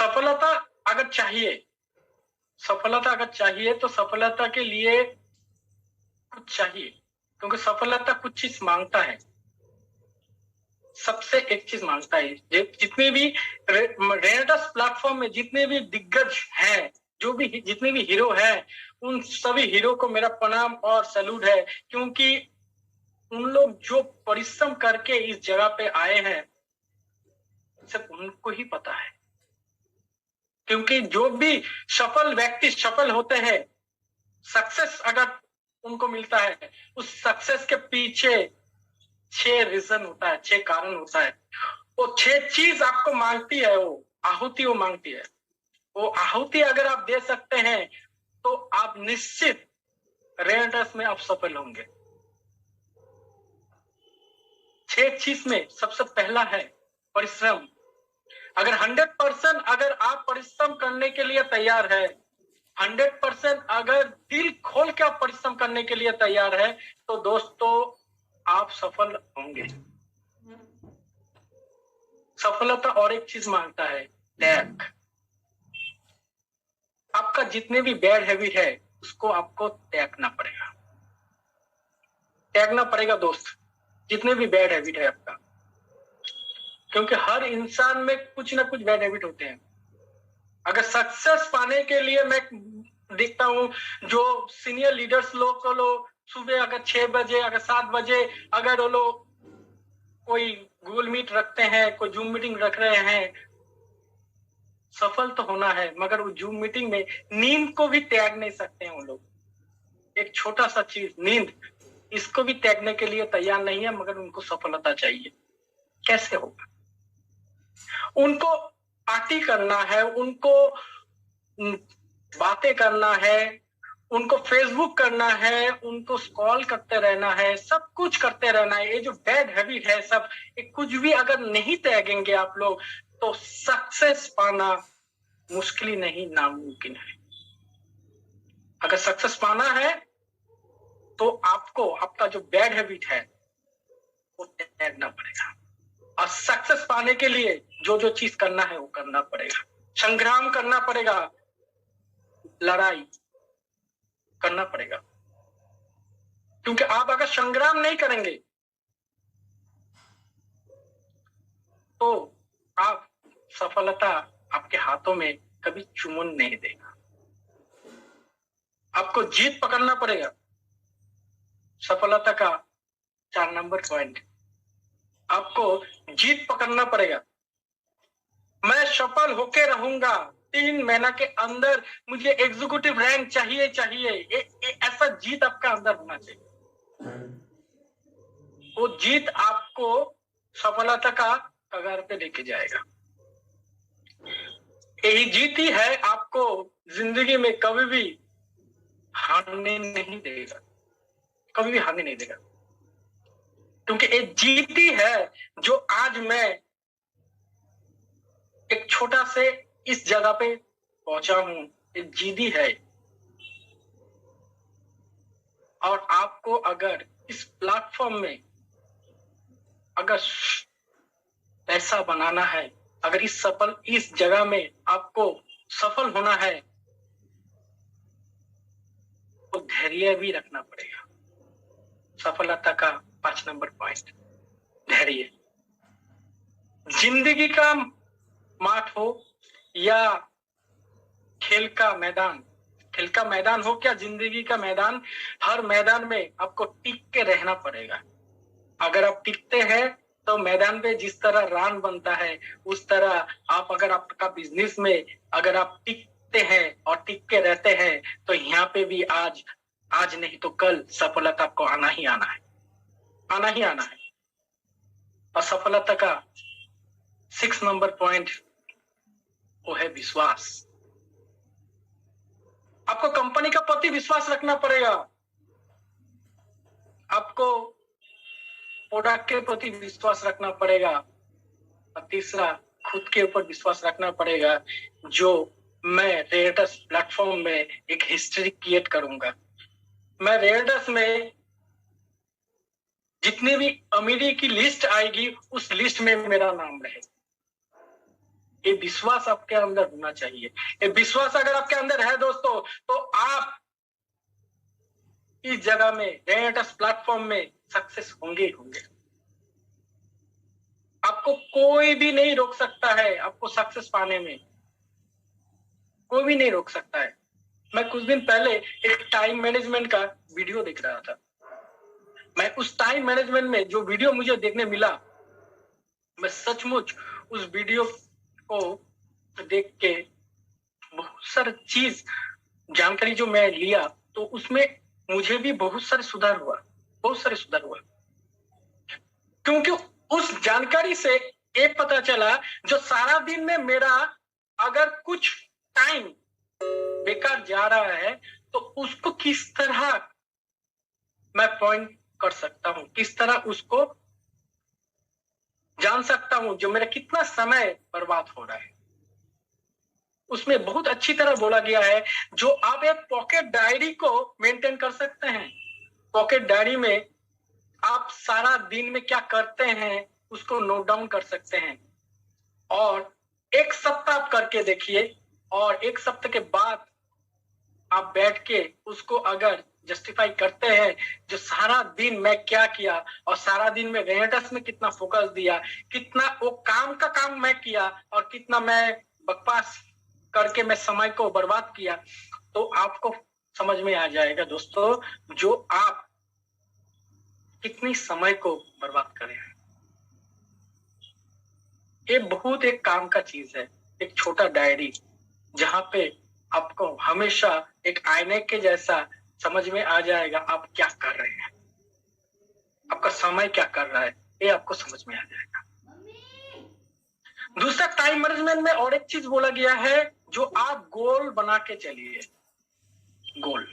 सफलता अगर चाहिए तो सफलता के लिए कुछ चाहिए, क्योंकि सफलता कुछ चीज मांगता है। सबसे एक चीज मांगता है, जितने भी रेनेटस प्लेटफॉर्म में जितने भी दिग्गज हैं, जितने भी हीरो हैं, उन सभी हीरो को मेरा प्रणाम और सैल्यूट है, क्योंकि उन लोग जो परिश्रम करके इस जगह पे आए हैं सिर्फ उनको ही पता है। क्योंकि जो भी सफल व्यक्ति सफल होते हैं, सक्सेस अगर उनको मिलता है, उस सक्सेस के पीछे 6 रीजन होता है, 6 कारण होता है। वो 6 चीज आपको मांगती है, वो आहुति वो मांगती है। वो आहुति अगर आप दे सकते हैं तो आप निश्चित रेनेटस में आप सफल होंगे। 6 चीज में सबसे पहला है परिश्रम। अगर 100% अगर आप परिश्रम करने के लिए तैयार है, 100% अगर दिल खोल के आप परिश्रम करने के लिए तैयार है, तो दोस्तों आप सफल होंगे। सफलता और एक चीज मांगता है, त्याग। आपका जितने भी बैड हैबिट है उसको आपको त्यागना पड़ेगा दोस्त, जितने भी बैड हैबिट है आपका। क्योंकि हर इंसान में कुछ ना कुछ बैड हैबिट होते हैं। अगर सक्सेस पाने के लिए मैं देखता हूं जो सीनियर लीडर्स लोग को सुबह अगर 6 बजे अगर 7 बजे अगर वो लोग कोई गूगल मीट रखते हैं, कोई जूम मीटिंग रख रहे हैं, सफल तो होना है, मगर वो जूम मीटिंग में नींद को भी त्याग नहीं सकते हैं वो लोग। एक छोटा सा चीज नींद, इसको भी त्यागने के लिए तैयार नहीं है, मगर उनको सफलता चाहिए। कैसे होगा? उनको पार्टी करना है, उनको बातें करना है, उनको फेसबुक करना है, उनको स्क्रॉल करते रहना है, सब कुछ करते रहना है। ये जो बैड हैबिट है सब, कुछ भी अगर नहीं त्यागेंगे आप लोग तो सक्सेस पाना मुश्किल ही नहीं, नामुमकिन है। अगर सक्सेस पाना है तो आपको आपका जो बैड हैबिट है वो त्यागना पड़ेगा। और सक्सेस पाने के लिए जो जो चीज करना है वो करना पड़ेगा, संग्राम करना पड़ेगा, लड़ाई करना पड़ेगा। क्योंकि आप अगर संग्राम नहीं करेंगे तो आप सफलता आपके हाथों में कभी चुमन नहीं देगा। आपको जीत पकड़ना पड़ेगा। सफलता का 4 नंबर पॉइंट, आपको जीत पकड़ना पड़ेगा। मैं सफल होके रहूंगा, 3 महीना के अंदर मुझे एग्जीक्यूटिव रैंक चाहिए। ऐसा जीत आपका अंदर होना चाहिए। वो जीत आपको सफलता का कगार पे लेके जाएगा। यही जीत ही है आपको जिंदगी में कभी भी हारने नहीं देगा, कभी भी हारने नहीं देगा। क्योंकि एक जीत ही है जो आज मैं एक छोटा से इस जगह पे पहुंचा हूं, एक जीत ही है। और आपको अगर इस प्लेटफॉर्म में अगर पैसा बनाना है, अगर इस जगह में आपको सफल होना है तो धैर्य भी रखना पड़ेगा। सफलता का 5 नंबर पॉइंट, धैर्य। जिंदगी का माठ हो या खेल का मैदान हो क्या जिंदगी का मैदान, हर मैदान में आपको टिक के रहना पड़ेगा। अगर आप टिकते हैं तो मैदान पे जिस तरह रन बनता है उस तरह आप, अगर आपका बिजनेस में अगर आप टिकते हैं और टिक के रहते हैं तो यहाँ पे भी आज नहीं तो कल सफलता आपको आना ही आना है। और सफलता का 6 नंबर पॉइंट वो है विश्वास। आपको कंपनी का प्रति विश्वास रखना पड़ेगा, आपको प्रोडक्ट के प्रति विश्वास रखना पड़ेगा, और तीसरा खुद के ऊपर विश्वास रखना पड़ेगा। जो मैं रेनेटस प्लेटफॉर्म में एक हिस्ट्री क्रिएट करूंगा। मैं रेनेटस में जितनी भी अमीरी की लिस्ट आएगी उस लिस्ट में मेरा नाम रहेगा। ये विश्वास आपके अंदर होना चाहिए। ये विश्वास अगर आपके अंदर है दोस्तों, तो आप इस जगह में रेनेटस प्लेटफॉर्म में सक्सेस होंगे ही होंगे। आपको कोई भी नहीं रोक सकता है, आपको सक्सेस पाने में कोई भी नहीं रोक सकता है। मैं कुछ दिन पहले एक टाइम मैनेजमेंट का वीडियो देख रहा था। मैं उस टाइम मैनेजमेंट में जो वीडियो मुझे देखने मिला, मैं सचमुच उस वीडियो को देख के बहुत सारी चीज जानकारी जो मैं लिया, तो उसमें मुझे भी बहुत सारे सुधार हुआ, बहुत सारे सुधार हुआ। क्योंकि उस जानकारी से ये पता चला, जो सारा दिन में मेरा अगर कुछ टाइम बेकार जा रहा है, तो उसको किस तरह मैं पॉइंट कर सकता हूं, किस तरह उसको जान सकता हूं, जो मेरा कितना समय बर्बाद हो रहा है। उसमें बहुत अच्छी तरह बोला गया है, जो आप एक पॉकेट डायरी को मेंटेन कर सकते हैं। पॉकेट डायरी में आप सारा दिन में क्या करते हैं उसको नोट डाउन कर सकते हैं, और एक सप्ताह आप करके देखिए, और एक सप्ताह के बाद आप बैठ के उसको अगर जस्टिफाई करते हैं, जो सारा दिन मैं क्या किया, और सारा दिन में रेनेटस में कितना फोकस दिया, कितना वो काम का काम मैं किया, और कितना मैं बकवास करके मैं समय को बर्बाद किया, तो आपको समझ में आ जाएगा दोस्तों, जो आप कितनी समय को बर्बाद करें। ये बहुत एक काम का चीज है, एक छोटा डायरी, जहां पे आपको हमेशा एक आईने के जैसा समझ में आ जाएगा आप क्या कर रहे हैं, आपका समय क्या कर रहा है, ये आपको समझ में आ जाएगा। दूसरा, टाइम मैनेजमेंट में और एक चीज बोला गया है, जो आप गोल बना के चलिए। गोल,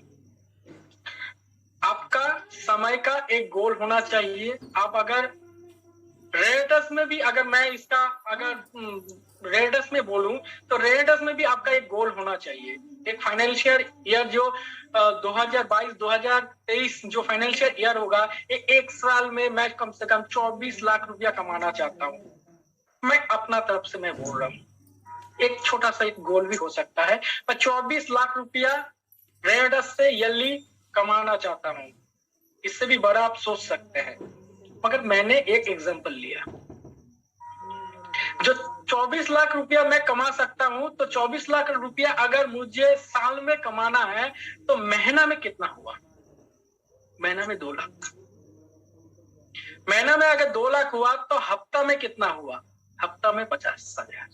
आपका समय का एक गोल होना चाहिए। आप अगर रेनेटस में भी, अगर मैं इसका अगर रेनेटस में बोलूं, तो रेनेटस में भी आपका एक गोल होना चाहिए। एक फाइनेंशियल ईयर जो 2022-2023 जो फाइनेंशियल ईयर होगा, एक साल में मैं कम से कम 24 लाख रुपया कमाना चाहता हूं। मैं अपना तरफ से मैं बोल रहा हूं, एक छोटा सा एक गोल भी हो सकता है। मैं 24 लाख रुपया रेनेटस से ईयरली कमाना चाहता हूं। इससे भी बड़ा आप सोच सकते हैं, मगर मैंने एक एग्जांपल लिया। जो 24 लाख रुपया मैं कमा सकता हूं, तो 24 लाख रुपया अगर मुझे साल में कमाना है, तो महीना में कितना हुआ? महीना में 2 लाख। महीना में अगर 2 लाख हुआ, तो हफ्ता में कितना हुआ? हफ्ता में 50,000।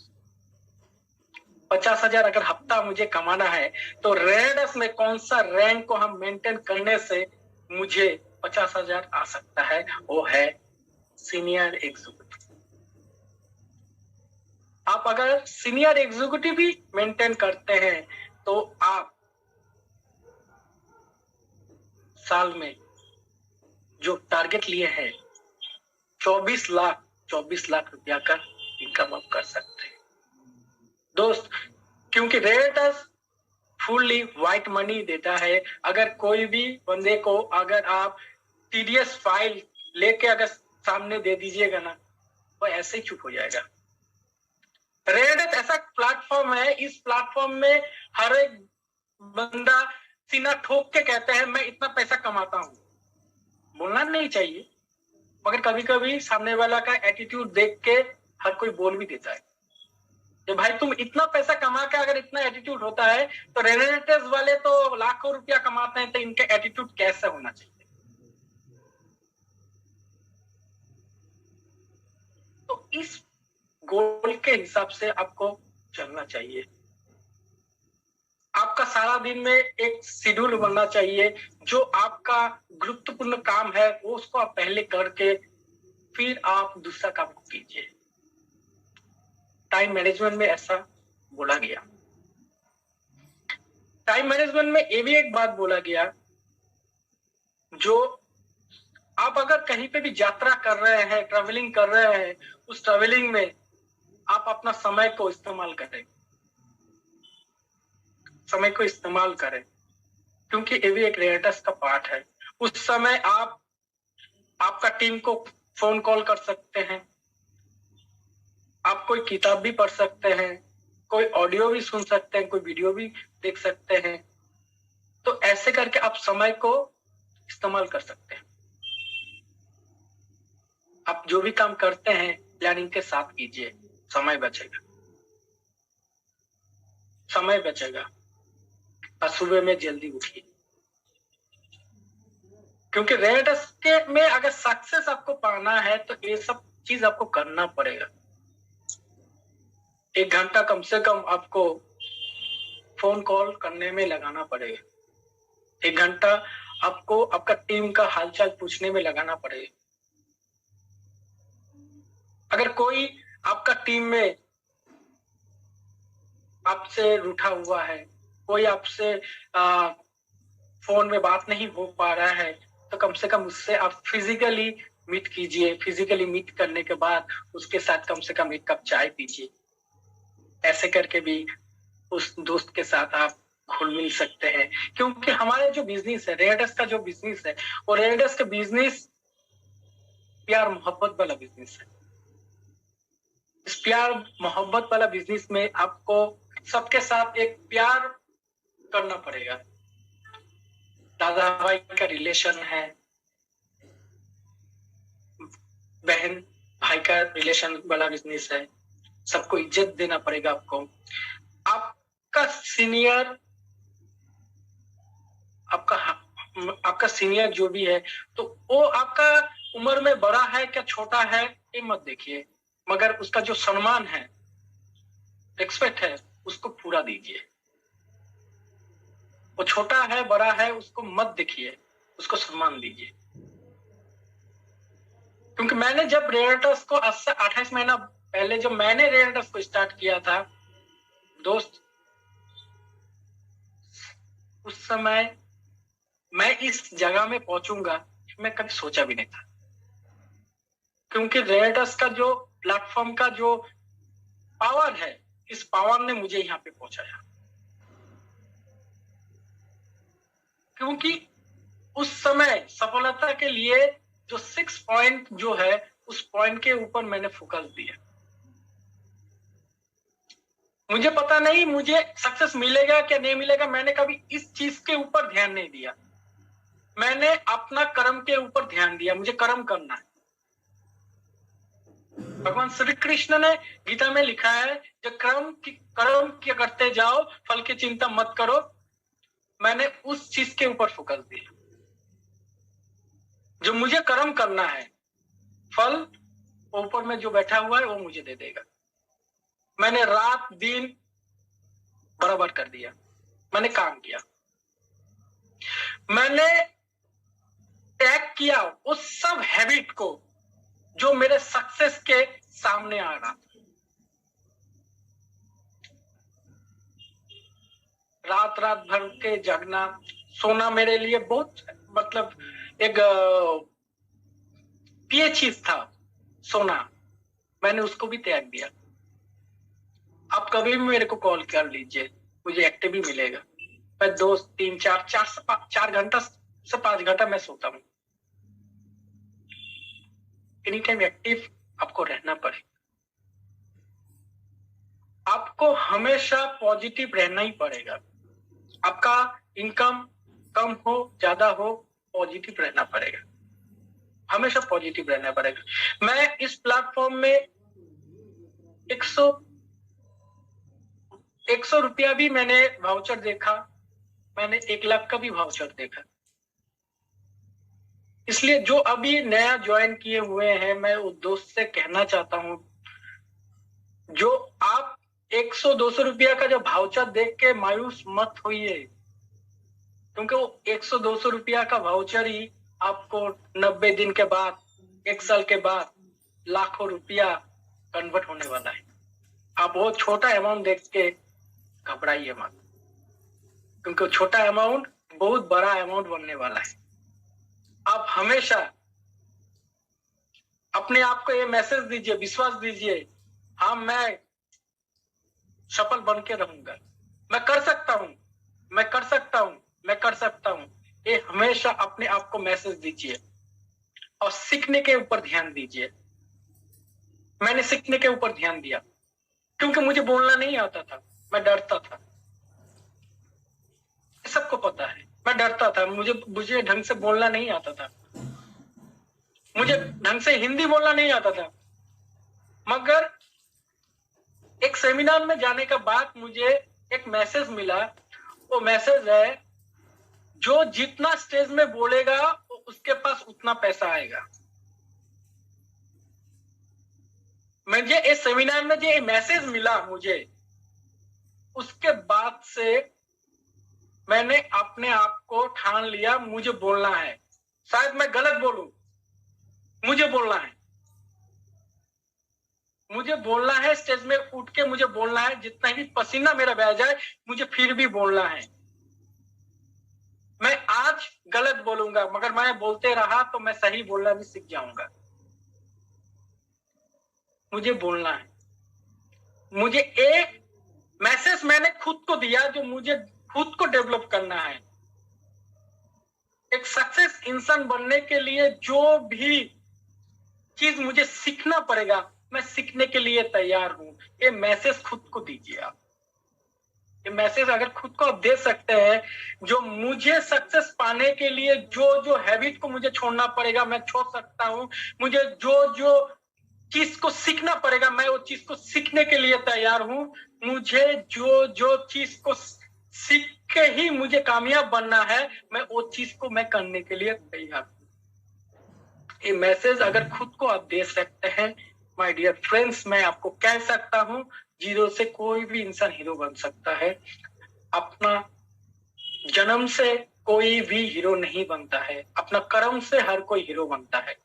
50,000 अगर हफ्ता मुझे कमाना है, तो रेनेटस में कौन सा रैंक को हम मेंटेन करने से मुझे 50,000 आ सकता है? वो है सीनियर एग्जीक्यूटिव। आप अगर सीनियर एग्जीक्यूटिव भी मेंटेन करते हैं, तो आप साल में जो टारगेट लिए हैं 24 लाख रुपया का इनकम आप कर सकते हैं दोस्त। क्योंकि रेनेटस फुल्ली व्हाइट मनी देता है। अगर कोई भी बंदे को अगर आप टीडीएस फाइल लेके अगर सामने दे दीजिएगा ना, वो ऐसे ही चुप हो जाएगा। रेनेटस ऐसा प्लेटफॉर्म है, इस प्लेटफॉर्म में हर एक बंदा सीना ठोक के कहते हैं मैं इतना पैसा कमाता हूं। बोलना नहीं चाहिए, मगर कभी कभी सामने वाला का एटीट्यूड देख के हर कोई बोल भी देता है कि भाई तुम इतना पैसा कमा के अगर इतना एटीट्यूड होता है, तो रेनेटस वाले तो लाखों रुपया कमाते हैं, तो इनके एटीट्यूड कैसे होना चाहिए? तो इस गोल के हिसाब से आपको चलना चाहिए। आपका सारा दिन में एक शेड्यूल बनना चाहिए। जो आपका गुरुत्वपूर्ण काम है वो उसको आप पहले करके फिर आप दूसरा काम को कीजिए। टाइम मैनेजमेंट में ऐसा बोला गया। टाइम मैनेजमेंट में ये भी एक बात बोला गया, जो आप अगर कहीं पे भी यात्रा कर रहे हैं, ट्रैवलिंग कर रहे हैं, उस ट्रैवलिंग में आप अपना समय को इस्तेमाल करें, समय को इस्तेमाल करें, क्योंकि ये भी एक रेनेटस का पार्ट है। उस समय आप आपका टीम को फोन कॉल कर सकते हैं, आप कोई किताब भी पढ़ सकते हैं, कोई ऑडियो भी सुन सकते हैं, कोई वीडियो भी देख सकते हैं। तो ऐसे करके आप समय को इस्तेमाल कर सकते हैं। आप जो भी काम करते हैं प्लानिंग के साथ कीजिए, समय बचेगा, समय बचेगा। और सुबह में जल्दी उठिए, क्योंकि रेडस के में अगर सक्सेस आपको पाना है तो ये सब चीज आपको करना पड़ेगा। 1 घंटा कम से कम आपको फोन कॉल करने में लगाना पड़ेगा। 1 घंटा आपको आपका टीम का हालचाल पूछने में लगाना पड़ेगा। अगर कोई आपका टीम में आपसे रूठा हुआ है, कोई आपसे फोन में बात नहीं हो पा रहा है, तो कम से कम उससे आप फिजिकली मीट कीजिए। फिजिकली मीट करने के बाद उसके साथ कम से कम 1 कप चाय पीजिए। ऐसे करके भी उस दोस्त के साथ आप घुल मिल सकते हैं। क्योंकि हमारे जो बिजनेस है, रेडस का जो बिजनेस है, वो रेडस का बिजनेस प्यार मोहब्बत वाला बिजनेस है। इस प्यार मोहब्बत वाला बिजनेस में आपको सबके साथ एक प्यार करना पड़ेगा। दादा भाई का रिलेशन है, बहन भाई का रिलेशन वाला बिजनेस है। सबको इज्जत देना पड़ेगा आपको। आपका सीनियर, आपका सीनियर जो भी है, तो वो आपका उम्र में बड़ा है क्या छोटा है ये मत देखिए, मगर उसका जो सम्मान है, रिस्पेक्ट है, उसको पूरा दीजिए। वो छोटा है बड़ा है उसको मत देखिए, उसको सम्मान दीजिए। क्योंकि मैंने जब रेडस को 28 महीना पहले जब मैंने रेडस को स्टार्ट किया था दोस्त, उस समय मैं इस जगह में पहुंचूंगा मैं कभी सोचा भी नहीं था। क्योंकि रेडस का जो प्लेटफॉर्म का जो पावर है, इस पावर ने मुझे यहाँ पे पहुंचाया। क्योंकि उस समय सफलता के लिए जो 6 पॉइंट जो है, उस पॉइंट के ऊपर मैंने फोकस दिया। मुझे पता नहीं मुझे सक्सेस मिलेगा क्या नहीं मिलेगा, मैंने कभी इस चीज के ऊपर ध्यान नहीं दिया। मैंने अपना कर्म के ऊपर ध्यान दिया, मुझे कर्म करना है। भगवान श्री कृष्ण ने गीता में लिखा है, जो कर्म क्या करते जाओ, फल की चिंता मत करो। मैंने उस चीज के ऊपर फोकस दिया, जो मुझे कर्म करना है, फल ऊपर में जो बैठा हुआ है वो मुझे दे देगा। मैंने रात दिन बराबर कर दिया, मैंने काम किया, मैंने टैग किया उस सब हैबिट को जो मेरे सक्सेस के सामने आ रहा था। रात रात भर के जगना सोना मेरे लिए बहुत मतलब एक प्रिय चीज था सोना, मैंने उसको भी त्याग दिया। आप कभी भी मेरे को कॉल कर लीजिए, मुझे एक्टिव भी मिलेगा। मैं 2 3 4 घंटा से 5 घंटा मैं सोता हूँ। एनी टाइम एक्टिव आपको रहना पड़ेगा। आपको हमेशा पॉजिटिव रहना ही पड़ेगा। आपका इनकम कम हो ज्यादा हो, पॉजिटिव रहना पड़ेगा, हमेशा पॉजिटिव रहना पड़ेगा। मैं इस प्लेटफॉर्म में 100 रुपया भी मैंने वाउचर देखा, मैंने 1 लाख का भी वाउचर देखा। इसलिए जो अभी नया ज्वाइन किए हुए हैं, मैं उस दोस्त से कहना चाहता हूं, जो आप 100-200 रुपया का जो वाउचर देख के मायूस मत होइए। क्योंकि वो 100-200 रुपया का वाउचर ही आपको 90 दिन के बाद, 1 साल के बाद लाखों रुपया कन्वर्ट होने वाला है। आप वो छोटा अमाउंट देख के घबराइए मत, क्योंकि छोटा अमाउंट बहुत बड़ा अमाउंट बनने वाला है। आप हमेशा अपने आप को ये मैसेज दीजिए, विश्वास दीजिए, हाँ मैं सफल बन के रहूंगा, मैं कर सकता हूं, मैं कर सकता हूं, मैं कर सकता हूं। ये हमेशा अपने आप को मैसेज दीजिए और सीखने के ऊपर ध्यान दीजिए। मैंने सीखने के ऊपर ध्यान दिया, क्योंकि मुझे बोलना नहीं आता था, मैं डरता था, सबको पता है, मैं डरता था, मुझे ढंग से बोलना नहीं आता था, मुझे ढंग से हिंदी बोलना नहीं आता था। मगर एक सेमिनार में जाने के बाद मुझे एक मैसेज मिला, वो मैसेज है, जो जितना स्टेज में बोलेगा उसके पास उतना पैसा आएगा। मुझे इस सेमिनार में जो मैसेज मिला मुझे, उसके बाद से मैंने अपने आप को ठान लिया, मुझे बोलना है, शायद मैं गलत बोलूं, मुझे बोलना है, मुझे बोलना है, स्टेज में उठ के मुझे बोलना है, जितना भी पसीना मेरा बह जाए मुझे फिर भी बोलना है। मैं आज गलत बोलूंगा, मगर मैं बोलते रहा तो मैं सही बोलना भी सीख जाऊंगा। मुझे बोलना है, मुझे एक मैसेज मैंने खुद को दिया, जो मुझे खुद को डेवलप करना है। एक सक्सेस इंसान बनने के लिए जो भी चीज मुझे सीखना पड़ेगा, मैं सीखने के लिए तैयार हूं। ये मैसेज खुद को दीजिए आप। ये मैसेज अगर खुद को आप दे सकते हैं, जो मुझे सक्सेस पाने के लिए जो जो हैबिट को मुझे छोड़ना पड़ेगा मैं छोड़ सकता हूं, मुझे जो जो चीज को सीखना पड़ेगा मैं वो चीज को सीखने के लिए तैयार हूं, मुझे जो जो चीज को सीख के ही मुझे कामयाब बनना है, मैं वो चीज को मैं करने के लिए तैयार हूं। ये मैसेज अगर खुद को आप दे सकते हैं, माय डियर फ्रेंड्स, मैं आपको कह सकता हूं, जीरो से कोई भी इंसान हीरो बन सकता है। अपना जन्म से कोई भी हीरो नहीं बनता है, अपना कर्म से हर कोई हीरो बनता है।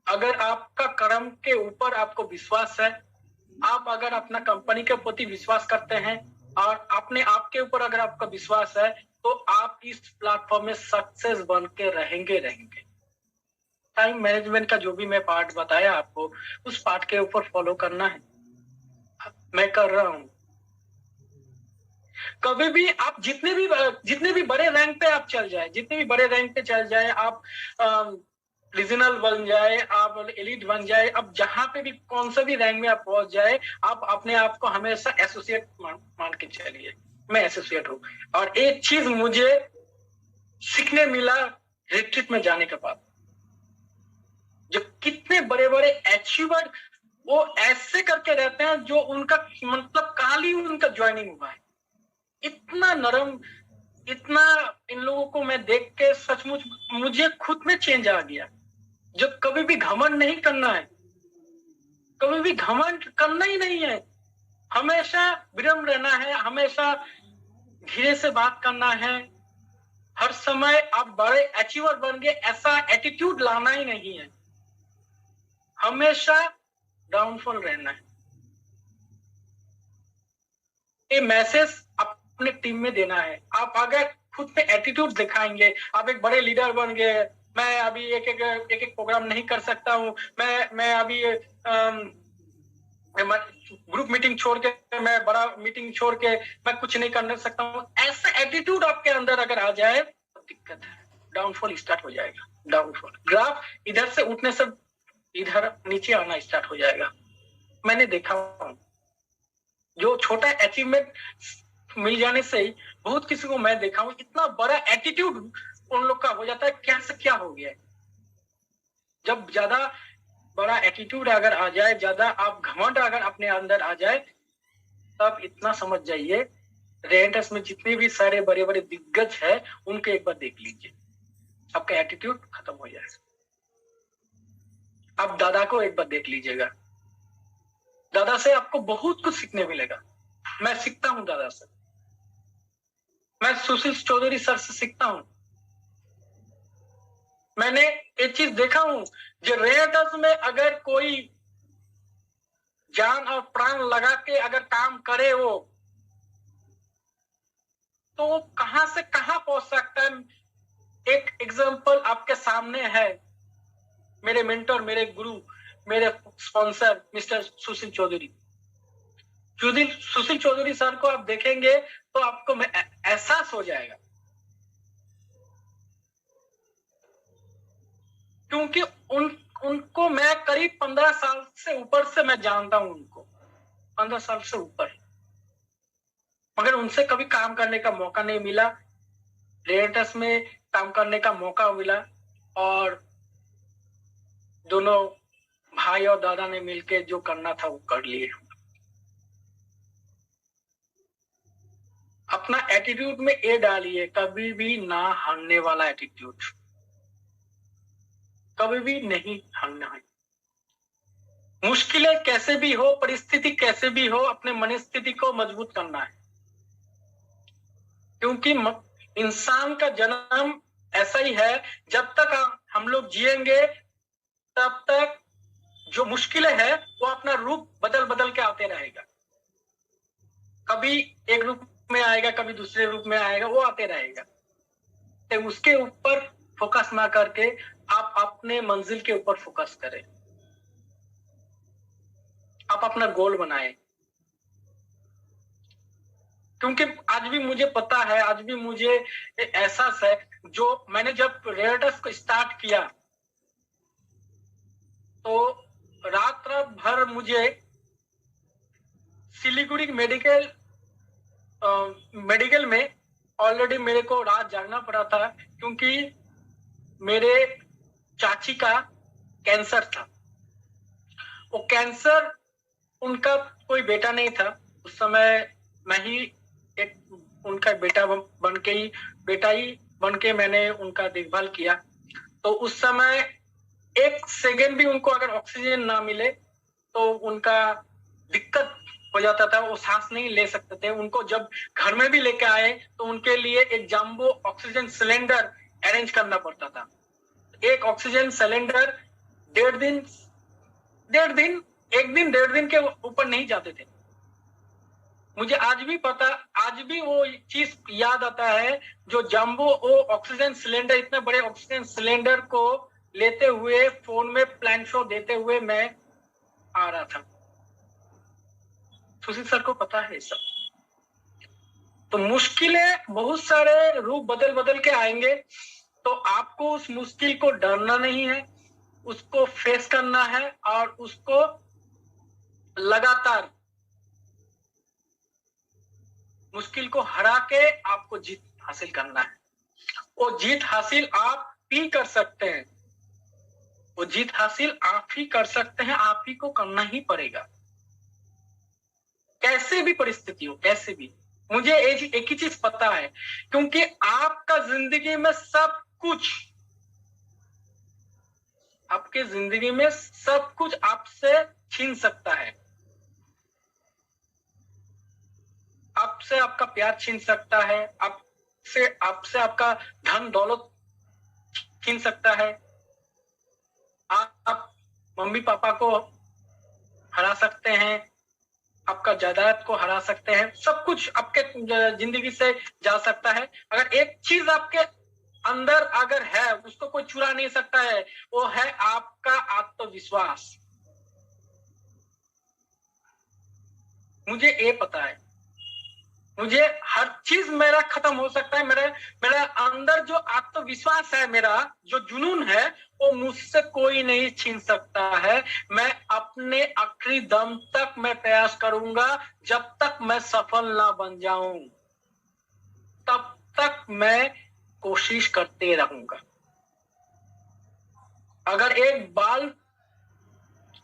अगर आपका कर्म के ऊपर आपको विश्वास है, आप अगर अपना कंपनी के प्रति विश्वास करते हैं और अपने आप के ऊपर अगर आपका विश्वास है, तो आप इस प्लेटफॉर्म में सक्सेस बन के रहेंगे। टाइम मैनेजमेंट का जो भी मैं पार्ट बताया आपको, उस पार्ट के ऊपर फॉलो करना है, मैं कर रहा हूं। कभी भी आप जितने भी बड़े रैंक पे आप चल जाए, जितने भी बड़े रैंक पे चल जाए, आप रीजनल बन जाए, आप एलिट बन जाए, अब जहां पे भी कौन सा भी रैंक में आप पहुंच जाए, आप अपने आप को हमेशा एसोसिएट मान के चलिए, मैं एसोसिएट हूं। और एक चीज मुझे सीखने मिला रिट्रीट में जाने के बाद, जो कितने बड़े बड़े अचीवर वो ऐसे करके रहते हैं, जो उनका मतलब काल ही उनका ज्वाइनिंग हुआ है। इतना नरम, इतना इन लोगों को मैं देख के सचमुच मुझे खुद में चेंज आ गया। जब कभी भी घमंड नहीं करना है, कभी भी घमंड करना ही नहीं है, हमेशा विनम्र रहना है, हमेशा धीरे से बात करना है। हर समय आप बड़े अचीवर बन गए ऐसा एटीट्यूड लाना ही नहीं है, हमेशा डाउनफॉल रहना है। ये मैसेज अपने टीम में देना है। आप अगर खुद पे एटीट्यूड दिखाएंगे, आप एक बड़े लीडर बन गए, मैं अभी एक एक प्रोग्राम नहीं कर सकता हूं, मैं अभी ग्रुप मीटिंग छोड़ के, मैं बड़ा मीटिंग छोड़ के मैं कुछ नहीं कर सकता हूं, ऐसा एटीट्यूड आपके अंदर अगर आ जाए तो दिक्कत है, डाउनफॉल स्टार्ट हो जाएगा। डाउनफॉल ग्राफ इधर से उठने से इधर नीचे आना स्टार्ट हो जाएगा। मैंने देखा जो छोटा अचीवमेंट मिल जाने से ही बहुत किसी को मैं देखा हूं, इतना बड़ा एटीट्यूड उन लोग का हो जाता है, क्या से क्या हो गया है। जब ज्यादा बड़ा एटीट्यूड अगर आ जाए, ज्यादा आप घमंड अगर अपने अंदर आ जाए, तब इतना समझ जाइए, रेंटस में जितने भी सारे बड़े बड़े दिग्गज है उनके एक बार देख लीजिए, आपका एटीट्यूड खत्म हो जाएगा। आप दादा को एक बार देख लीजिएगा, दादा से आपको बहुत कुछ सीखने मिलेगा। मैं सीखता हूं दादा से, मैं सुशील चौधरी सर से सीखता हूं। मैंने एक चीज देखा हूं, जो रेयर्स में अगर कोई जान और प्राण लगा के अगर काम करे वो, तो कहां से कहां पहुंच सकता है। एक एग्जांपल आपके सामने है, मेरे मेंटर, मेरे गुरु, मेरे sponsor mister Sushil Chaudhary. Sushil Chaudhary sir को आप देखेंगे तो आपको एहसास हो जाएगा, क्योंकि उनको मैं करीब 15 साल से ऊपर से मैं जानता हूं, उनको 15 साल से ऊपर, मगर उनसे कभी काम करने का मौका नहीं मिला। रेडिटस में काम करने का मौका मिला और दोनों भाई और दादा ने मिलके जो करना था वो कर लिए। अपना एटीट्यूड में ये डालिए, कभी भी ना हारने वाला एटीट्यूड, कभी भी नहीं हारना है। मुश्किलें कैसे भी हो, परिस्थिति कैसे भी हो, अपने मनस्थिति को मजबूत करना है, क्योंकि इंसान का जन्म ऐसा ही है, जब तक हम लोग जिएंगे तब तक जो मुश्किलें है वो अपना रूप बदल बदल के आते रहेगा। कभी एक रूप में आएगा, कभी दूसरे रूप में आएगा, वो आते रहेगा। तो उसके ऊपर फोकस ना करके आप अपने मंजिल के ऊपर फोकस करें, आप अपना गोल बनाएं। क्योंकि आज भी मुझे पता है, आज भी मुझे एहसास है, जो मैंने जब रेडिटस को स्टार्ट किया तो रात भर मुझे सिलीगुड़ी मेडिकल में ऑलरेडी मेरे को रात जागना पड़ा था, क्योंकि मेरे चाची का कैंसर था। वो कैंसर, उनका कोई बेटा नहीं था उस समय, मैं ही एक उनका बेटा बन के मैंने उनका देखभाल किया। तो उस समय एक सेकेंड भी उनको अगर ऑक्सीजन ना मिले तो उनका दिक्कत हो जाता था, वो सांस नहीं ले सकते थे। उनको जब घर में भी लेके आए तो उनके लिए एक जंबो ऑक्सीजन सिलेंडर अरेंज करना पड़ता था। एक ऑक्सीजन सिलेंडर डेढ़ दिन डेढ़ दिन के ऊपर नहीं जाते थे। मुझे आज भी पता, आज भी वो चीज याद आता है, जो जंबो वो ऑक्सीजन सिलेंडर, इतने बड़े ऑक्सीजन सिलेंडर को लेते हुए फोन में प्लान शो देते हुए मैं आ रहा था। सुशील सर को पता है सब। तो मुश्किलें बहुत सारे रूप बदल बदल के आएंगे, तो आपको उस मुश्किल को डरना नहीं है, उसको फेस करना है और उसको लगातार मुश्किल को हरा के आपको जीत हासिल करना है। वो जीत हासिल आप ही कर सकते हैं, वो जीत हासिल आप ही कर सकते हैं, आप ही को करना ही पड़ेगा, कैसे भी परिस्थिति हो, कैसे भी। मुझे एक ही चीज पता है, क्योंकि आपका जिंदगी में सब कुछ, आपके जिंदगी में सब कुछ आपसे छीन सकता है। आपसे आपका प्यार छीन सकता है, आपसे आपका धन दौलत छीन सकता है, आप मम्मी पापा को हरा सकते हैं, आपका जायदाद को हरा सकते हैं, सब कुछ आपके जिंदगी से जा सकता है। अगर एक चीज आपके अंदर अगर है, उसको कोई चुरा नहीं सकता है, वो है आपका आत्मविश्वास। मुझे ये पता है, मुझे हर चीज मेरा खत्म हो सकता है, मेरा अंदर जो आत्मविश्वास है, मेरा जो जुनून है, वो मुझसे कोई नहीं छीन सकता है। मैं अपने आखिरी दम तक मैं प्रयास करूंगा, जब तक मैं सफल ना बन जाऊं तब तक मैं कोशिश करते रहूंगा। अगर एक बाल,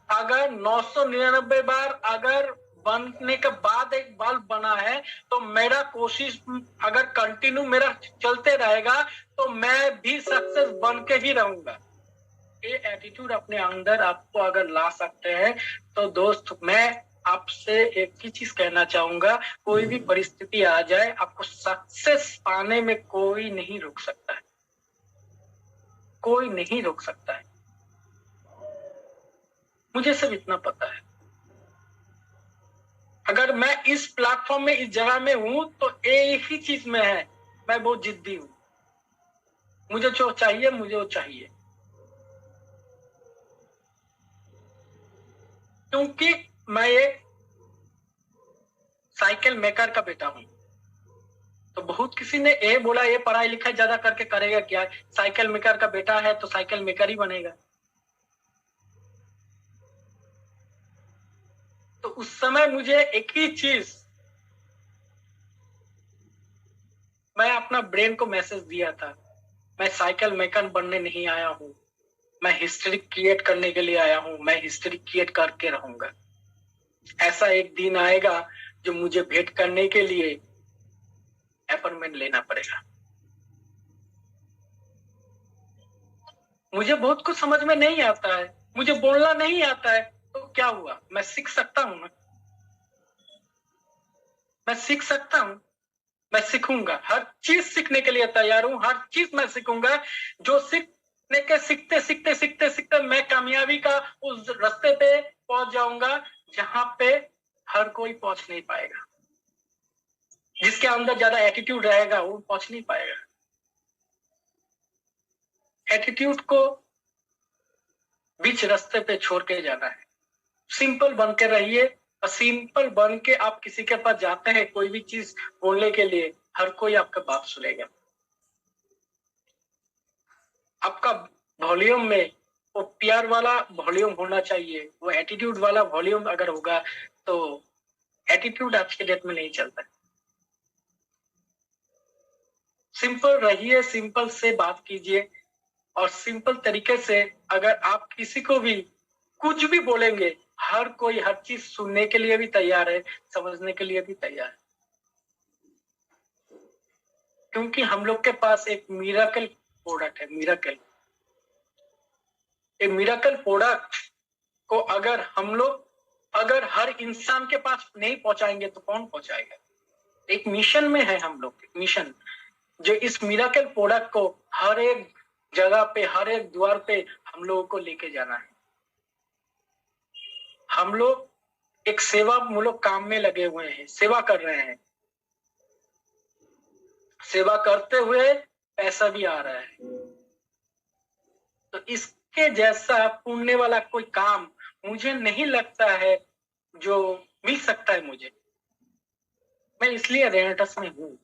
अगर 999 बार अगर बनने के बाद एक बाल बना है, तो मेरा कोशिश अगर कंटिन्यू मेरा चलते रहेगा तो मैं भी सक्सेस बन के ही रहूंगा। ये एटीट्यूड अपने अंदर आपको अगर ला सकते हैं तो दोस्त, मैं आपसे एक ही चीज कहना चाहूंगा, कोई भी परिस्थिति आ जाए, आपको सक्सेस पाने में कोई नहीं रोक सकता है, कोई नहीं रोक सकता है। मुझे सिर्फ इतना पता है। अगर मैं इस प्लेटफॉर्म में, इस जगह में हूं तो एक ही चीज में है, मैं बहुत जिद्दी हूं। मुझे जो चाहिए, मुझे वो चाहिए, क्योंकि मैं एक साइकिल मेकर का बेटा हूं। तो बहुत किसी ने ये बोला, ये पढ़ाई लिखाई ज्यादा करके करेगा क्या, साइकिल मेकर का बेटा है तो साइकिल मेकर ही बनेगा। तो उस समय मुझे एक ही चीज, मैं अपना ब्रेन को मैसेज दिया था, मैं साइकिल मैकेनिक बनने नहीं आया हूं, मैं हिस्ट्री क्रिएट करने के लिए आया हूं, मैं हिस्ट्री क्रिएट करके रहूंगा। ऐसा एक दिन आएगा जो मुझे भेंट करने के लिए अपॉइंटमेंट लेना पड़ेगा। मुझे बहुत कुछ समझ में नहीं आता है, मुझे बोलना नहीं आता है, तो क्या हुआ, मैं सीख सकता हूं ना, मैं सीख सकता हूं, मैं सीखूंगा, हर चीज सीखने के लिए तैयार हूं, हर चीज मैं सीखूंगा। जो सीखने के सीखते सीखते सीखते सीखते मैं कामयाबी का उस रास्ते पे पहुंच जाऊंगा जहां पे हर कोई पहुंच नहीं पाएगा। जिसके अंदर ज्यादा एटीट्यूड रहेगा वो पहुंच नहीं पाएगा। एटीट्यूड को बीच रास्ते पे छोड़ के जाना है, सिंपल बन के रहिए। और सिंपल बन के आप किसी के पास जाते हैं कोई भी चीज बोलने के लिए, हर कोई आपका बात सुनेगा। आपका वॉल्यूम में वो प्यार वाला वॉल्यूम होना चाहिए, वो एटीट्यूड वाला वॉल्यूम अगर होगा तो एटीट्यूड आज के डेट में नहीं चलता। सिंपल रहिए, सिंपल से बात कीजिए, और सिंपल तरीके से अगर आप किसी को भी कुछ भी बोलेंगे, हर कोई हर चीज सुनने के लिए भी तैयार है, समझने के लिए भी तैयार है। क्योंकि हम लोग के पास एक मिरेकल प्रोडक्ट है, मिरेकल। एक मिरेकल प्रोडक्ट को अगर हम लोग अगर हर इंसान के पास नहीं पहुंचाएंगे तो कौन पहुंचाएगा। एक मिशन में है हम लोग, मिशन, जो इस मिरेकल प्रोडक्ट को हर एक जगह पे, हर एक द्वार पे हम लोगों को लेके जाना है। हम लोग एक सेवा मूलक काम में लगे हुए हैं, सेवा कर रहे हैं, सेवा करते हुए पैसा भी आ रहा है। तो इसके जैसा पुण्य वाला कोई काम मुझे नहीं लगता है जो मिल सकता है मुझे। मैं इसलिए रेनेटस में हूं।